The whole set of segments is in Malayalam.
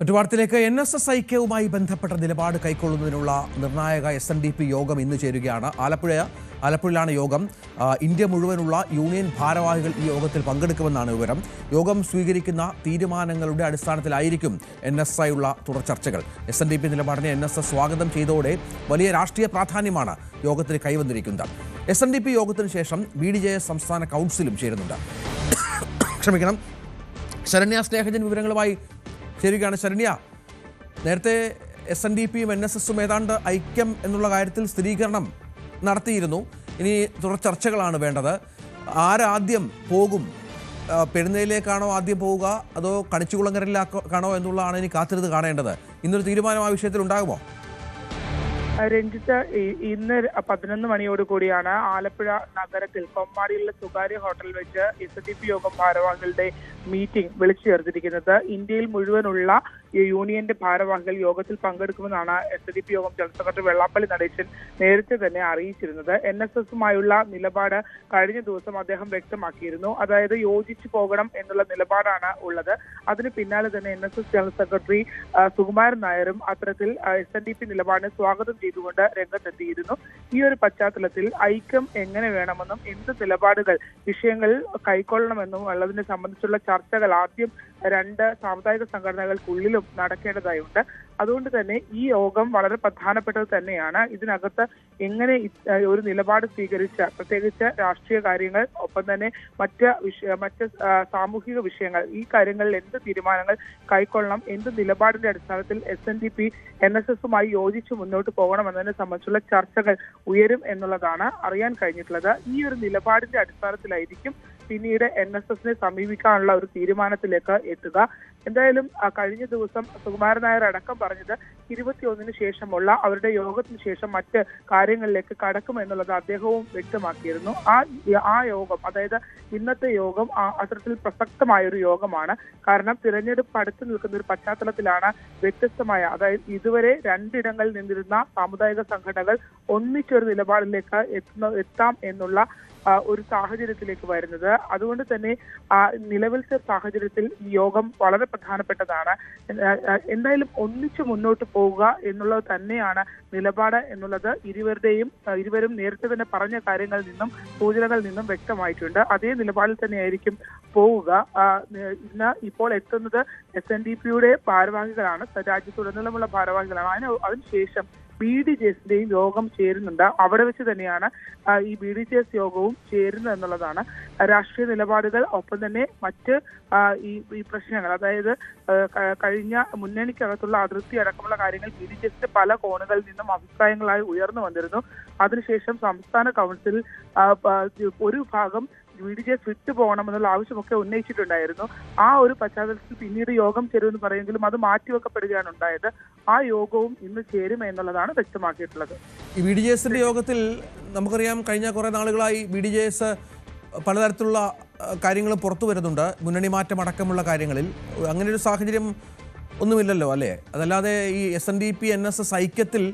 മറ്റു വാർത്തയിലേക്ക് NSS ഐക്യവുമായി ബന്ധപ്പെട്ട നിലപാട് കൈക്കൊള്ളുന്നതിനുള്ള നിർണായക SNDP യോഗം ഇന്ന് ചേരുകയാണ്. ആലപ്പുഴയിലാണ് യോഗം. ഇന്ത്യ മുഴുവനുള്ള യൂണിയൻ ഭാരവാഹികൾ ഈ യോഗത്തിൽ പങ്കെടുക്കുമെന്നാണ് വിവരം. യോഗം സ്വീകരിക്കുന്ന തീരുമാനങ്ങളുടെ അടിസ്ഥാനത്തിലായിരിക്കും NSI ഉള്ള തുടർ ചർച്ചകൾ. SNDP നിലപാടിനെ NSS സ്വാഗതം ചെയ്തതോടെ വലിയ രാഷ്ട്രീയ പ്രാധാന്യമാണ് യോഗത്തിന് കൈവന്നിരിക്കുന്നത്. SNDP യോഗത്തിന് ശേഷം BDJS സംസ്ഥാന കൗൺസിലും ചേരുന്നുണ്ട്. ക്ഷമിക്കണം, ശരണ്യ സ്നേഹജൻ വിവരങ്ങളുമായി ചേരുകയാണ്. ശരണ്യ, നേരത്തെ SNDPയും NSSും ഏതാണ്ട് ഐക്യം എന്നുള്ള കാര്യത്തിൽ സ്ഥിരീകരണം നടത്തിയിരുന്നു. ഇനി തുടർ ചർച്ചകളാണ് വേണ്ടത്. ആരാദ്യം പോകും? പെരുന്നയിലേക്കാണോ ആദ്യം പോവുക, അതോ കണിച്ചുകുളങ്ങരയിലേക്കാണോ എന്നുള്ളതാണ് ഇനി കാത്തിരുന്ന് കാണേണ്ടത്. ഇന്നൊരു തീരുമാനം ആ വിഷയത്തിൽ ഉണ്ടാകുമോ? രഞ്ജിത്ത്, ഇന്ന് 11 മണിയോടുകൂടിയാണ് ആലപ്പുഴ നഗരത്തിൽ കൊമ്മാടിയിലുള്ള സ്വകാര്യ ഹോട്ടലിൽ വെച്ച് SNDP യോഗം ഭാരവാഹികളുടെ മീറ്റിംഗ് വിളിച്ചു ചേർത്തിരിക്കുന്നത്. ഇന്ത്യയിൽ മുഴുവനുള്ള യൂണിയന്റെ ഭാരവാഹികൾ യോഗത്തിൽ പങ്കെടുക്കുമെന്നാണ് SNDP യോഗം ജനറൽ സെക്രട്ടറി വെള്ളാപ്പള്ളി നടേശൻ നേരത്തെ തന്നെ അറിയിച്ചിരുന്നത്. NSSുമായുള്ള നിലപാട് കഴിഞ്ഞ ദിവസം അദ്ദേഹം വ്യക്തമാക്കിയിരുന്നു. അതായത് യോജിച്ചു പോകണം എന്നുള്ള നിലപാടാണ് ഉള്ളത്. അതിന് പിന്നാലെ തന്നെ NSS ജനറൽ സെക്രട്ടറി സുകുമാരൻ നായരും അത്തരത്തിൽ SNDP നിലപാടിനെ സ്വാഗതം ചെയ്തുകൊണ്ട് രംഗത്തെത്തിയിരുന്നു. ഈ ഒരു പശ്ചാത്തലത്തിൽ ഐക്യം എങ്ങനെ വേണമെന്നും എന്ത് നിലപാടുകൾ വിഷയങ്ങൾ കൈക്കൊള്ളണമെന്നും ഉള്ളതിനെ സംബന്ധിച്ചുള്ള ചർച്ചകൾ ആദ്യം 2 സാമുദായിക സംഘടനകൾക്കുള്ളിലും നടക്കേണ്ടതായുണ്ട്. അതുകൊണ്ട് തന്നെ ഈ യോഗം വളരെ പ്രധാനപ്പെട്ടത് തന്നെയാണ്. ഇതിനകത്ത് എങ്ങനെ ഒരു നിലപാട് സ്വീകരിച്ച്, പ്രത്യേകിച്ച് രാഷ്ട്രീയ കാര്യങ്ങൾ, ഒപ്പം തന്നെ മറ്റ് സാമൂഹിക വിഷയങ്ങൾ, ഈ കാര്യങ്ങളിൽ എന്ത് തീരുമാനങ്ങൾ കൈക്കൊള്ളണം, എന്ത് നിലപാടിന്റെ അടിസ്ഥാനത്തിൽ SNDP NSSുമായി യോജിച്ച് മുന്നോട്ട് പോകണമെന്നതിനെ സംബന്ധിച്ചുള്ള ചർച്ചകൾ ഉയരും എന്നുള്ളതാണ് അറിയാൻ കഴിഞ്ഞിട്ടുള്ളത്. ഈ ഒരു നിലപാടിന്റെ അടിസ്ഥാനത്തിലായിരിക്കും പിന്നീട് NSSനെ സമീപിക്കാനുള്ള ഒരു തീരുമാനത്തിലേക്ക് എത്തുക. എന്തായാലും കഴിഞ്ഞ ദിവസം സുകുമാരൻ നായർ അടക്കം പറഞ്ഞത് 21 ശേഷമുള്ള അവരുടെ യോഗത്തിന് ശേഷം മറ്റ് കാര്യങ്ങളിലേക്ക് കടക്കുമെന്നുള്ളത് അദ്ദേഹവും വ്യക്തമാക്കിയിരുന്നു. ആ യോഗം, അതായത് ഇന്നത്തെ യോഗം അത്തരത്തിൽ പ്രസക്തമായ ഒരു യോഗമാണ്. കാരണം തിരഞ്ഞെടുപ്പ് അടുത്ത് നിൽക്കുന്ന ഒരു പശ്ചാത്തലത്തിലാണ് വ്യത്യസ്തമായ, അതായത് ഇതുവരെ 2 ഇടങ്ങളിൽ നിന്നിരുന്ന സാമുദായിക സംഘടനകൾ ഒന്നിച്ചൊരു നിലപാടിലേക്ക് എത്താം എന്നുള്ള ഒരു സാഹചര്യത്തിലേക്ക് വരുന്നത്. അതുകൊണ്ട് തന്നെ നിലവിലത്തെ സാഹചര്യത്തിൽ ഈ യോഗം വളരെ പ്രധാനപ്പെട്ടതാണ്. എന്തായാലും ഒന്നിച്ചു മുന്നോട്ട് പോവുക എന്നുള്ളത് തന്നെയാണ് നിലപാട് എന്നുള്ളത് ഇരുവരും നേരത്തെ തന്നെ പറഞ്ഞ കാര്യങ്ങളിൽ നിന്നും സൂചനകളിൽ നിന്നും വ്യക്തമായിട്ടുണ്ട്. അതേ നിലപാടിൽ തന്നെയായിരിക്കും പോവുക. ഇന്ന് ഇപ്പോൾ എത്തുന്നത് SNDPയുടെ ഭാരവാഹികളാണ്, രാജ്യത്തുടനീളമുള്ള ഭാരവാഹികളാണ്. അതിനുശേഷം BDJSന്റെയും യോഗം ചേരുന്നുണ്ട്. അവിടെ വെച്ച് തന്നെയാണ് ഈ BDJS യോഗവും ചേരുന്നത് എന്നുള്ളതാണ്. രാഷ്ട്രീയ നിലപാടുകൾ, ഒപ്പം തന്നെ മറ്റ് ഈ പ്രശ്നങ്ങൾ, അതായത് കഴിഞ്ഞ മുന്നണിക്കകത്തുള്ള അതിർത്തി അടക്കമുള്ള കാര്യങ്ങൾ BDJSന്റെ പല കോണുകളിൽ നിന്നും അഭിപ്രായങ്ങളായി ഉയർന്നു വന്നിരുന്നു. അതിനുശേഷം സംസ്ഥാന കൗൺസിൽ ഒരു ഭാഗം BDJS വിട്ടുപോകണമെന്നുള്ള ആവശ്യമൊക്കെ ഉന്നയിച്ചിട്ടുണ്ടായിരുന്നു. ആ ഒരു പശ്ചാത്തലത്തിൽ പിന്നീട് യോഗം ചേരുമെന്ന് പറയുമെങ്കിലും അത് മാറ്റിവെക്കപ്പെടുകയാണ് ഉണ്ടായത്. ആ യോഗവും ഇന്ന് ചേരും എന്നുള്ളതാണ് വ്യക്തമാക്കിയിട്ടുള്ളത്. ഈ BDJSന്റെ യോഗത്തിൽ നമുക്കറിയാം, കഴിഞ്ഞ കുറെ നാളുകളായി BDJS പലതരത്തിലുള്ള കാര്യങ്ങൾ പുറത്തു വരുന്നുണ്ട്, മുന്നണി മാറ്റം അടക്കമുള്ള കാര്യങ്ങളിൽ. അങ്ങനെ ഒരു സാഹചര്യം ഒന്നുമില്ലല്ലോ, അല്ലേ? അതല്ലാതെ ഈ SNDP NSS ഐക്യത്തിൽ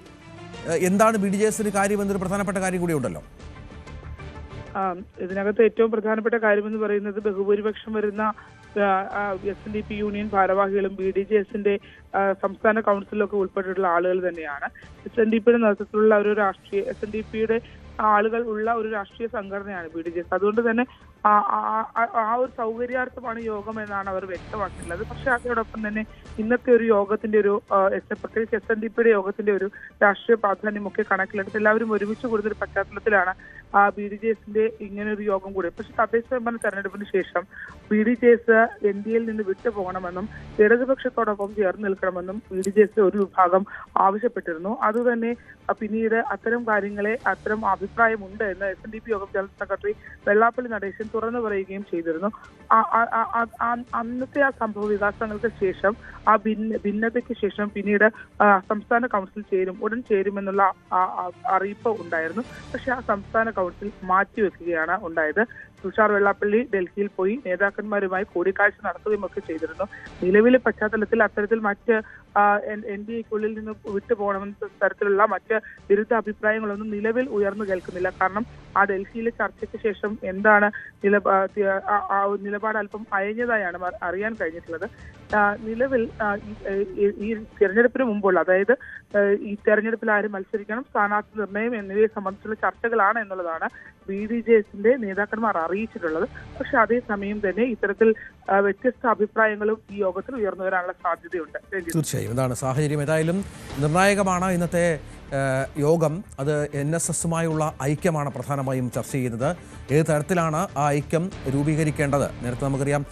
എന്താണ് BDJSന് കാര്യം എന്നൊരു പ്രധാനപ്പെട്ട കാര്യം കൂടി ഉണ്ടല്ലോ. ഇതിനകത്ത് ഏറ്റവും പ്രധാനപ്പെട്ട കാര്യമെന്ന് പറയുന്നത് ബഹുഭൂരിപക്ഷം വരുന്ന SNDP യൂണിയൻ ഭാരവാഹികളും BDJSന്റെ സംസ്ഥാന കൗൺസിലൊക്കെ ഉൾപ്പെട്ടിട്ടുള്ള ആളുകൾ തന്നെയാണ്. SNDPയുടെ നേതൃത്വത്തിലുള്ള ഒരു SNDPയുടെ ആളുകൾ ഉള്ള ഒരു രാഷ്ട്രീയ സംഘടനയാണ് BDJS. അതുകൊണ്ട് തന്നെ ആ ഒരു സൗകര്യാർത്ഥമാണ് യോഗം എന്നാണ് അവർ വ്യക്തമാക്കിയിട്ടുള്ളത്. പക്ഷെ അതോടൊപ്പം തന്നെ ഇന്നത്തെ ഒരു യോഗത്തിന്റെ ഒരു പ്രത്യേകിച്ച് SNDPയുടെ യോഗത്തിന്റെ ഒരു രാഷ്ട്രീയ പ്രാധാന്യമൊക്കെ കണക്കിലെടുത്ത് എല്ലാവരും ഒരുമിച്ച് കൂടുന്നൊരു പശ്ചാത്തലത്തിലാണ് BDJSന്റെ ഇങ്ങനെ ഒരു യോഗം കൂടി. പക്ഷെ തദ്ദേശ സ്വയംഭരണ തെരഞ്ഞെടുപ്പിന് ശേഷം BDJS ഇന്ത്യയിൽ നിന്ന് വിട്ടുപോകണമെന്നും ഇടതുപക്ഷത്തോടൊപ്പം ചേർന്ന് നിൽക്കണമെന്നും BDJS ഒരു വിഭാഗം ആവശ്യപ്പെട്ടിരുന്നു. അതുതന്നെ പിന്നീട് അത്തരം അഭിപ്രായമുണ്ട് എന്ന് SNDP യോഗം ജനറൽ സെക്രട്ടറി വെള്ളാപ്പള്ളി നടേശൻ തുറന്നു പറയുകയും ചെയ്തിരുന്നു. അന്നത്തെ ആ സംഭവ വികാസങ്ങൾക്ക് ശേഷം, ആ ഭിന്നതയ്ക്ക് ശേഷം പിന്നീട് സംസ്ഥാന കൗൺസിൽ ഉടൻ ചേരുമെന്നുള്ള അറിയിപ്പ് ഉണ്ടായിരുന്നു. പക്ഷെ ആ സംസ്ഥാന കൗൺസിൽ മാറ്റിവെക്കുകയാണ് ഉണ്ടായത്. തുഷാർ വെള്ളാപ്പള്ളി ഡൽഹിയിൽ പോയി നേതാക്കന്മാരുമായി കൂടിക്കാഴ്ച നടത്തുകയും ഒക്കെ ചെയ്തിരുന്നു. നിലവിലെ പശ്ചാത്തലത്തിൽ അത്തരത്തിൽ മറ്റ് NDAക്കുള്ളിൽ നിന്ന് വിട്ടുപോകണമെന്ന തരത്തിലുള്ള മറ്റ് വിരുദ്ധ അഭിപ്രായങ്ങളൊന്നും നിലവിൽ ഉയർന്നു കേൾക്കുന്നില്ല. കാരണം ആ ഡൽഹിയിലെ ചർച്ചയ്ക്ക് ശേഷം എന്താണ് നിലപാട് അല്പം അയഞ്ഞതായാണ് അറിയാൻ കഴിഞ്ഞിട്ടുള്ളത്. നിലവിൽ ഈ തെരഞ്ഞെടുപ്പിന് മുമ്പുള്ള, അതായത് ഈ തെരഞ്ഞെടുപ്പിൽ ആര് മത്സരിക്കണം, സ്ഥാനാർത്ഥി നിർണയം എന്നിവയെ സംബന്ധിച്ചുള്ള ചർച്ചകളാണ് എന്നുള്ളതാണ് BDJSന്റെ നേതാക്കന്മാർ അറിയിച്ചിട്ടുള്ളത്. പക്ഷെ അതേസമയം തന്നെ ഇത്തരത്തിൽ വ്യത്യസ്ത അഭിപ്രായങ്ങളും ഈ യോഗത്തിൽ ഉയർന്നു വരാനുള്ള സാധ്യതയുണ്ട്. തീർച്ചയായും ഇതാണ് സാഹചര്യം. ഏതായാലും നിർണായകമാണ് ഇന്നത്തെ യോഗം. അത് NSSുമായുള്ള ഐക്യമാണ് പ്രധാനമായും ചർച്ച ചെയ്യുന്നത്. ഏത് തരത്തിലാണ് ആ ഐക്യം രൂപീകരിക്കേണ്ടത്? നേരത്തെ നമുക്കറിയാം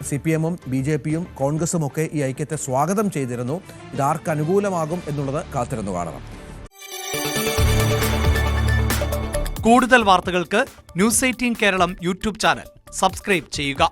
CPM-ഉം BJP-യും കോൺഗ്രസും ഒക്കെ ഈ ഐക്യത്തെ സ്വാഗതം ചെയ്തിരുന്നു. ഇതാർക്ക് അനുകൂലമാകും എന്നുള്ളത് കാത്തിരുന്നു കാണണം. കൂടുതൽ വാർത്തകൾക്ക് News 18 Keralam YouTube channel subscribe ചെയ്യുക.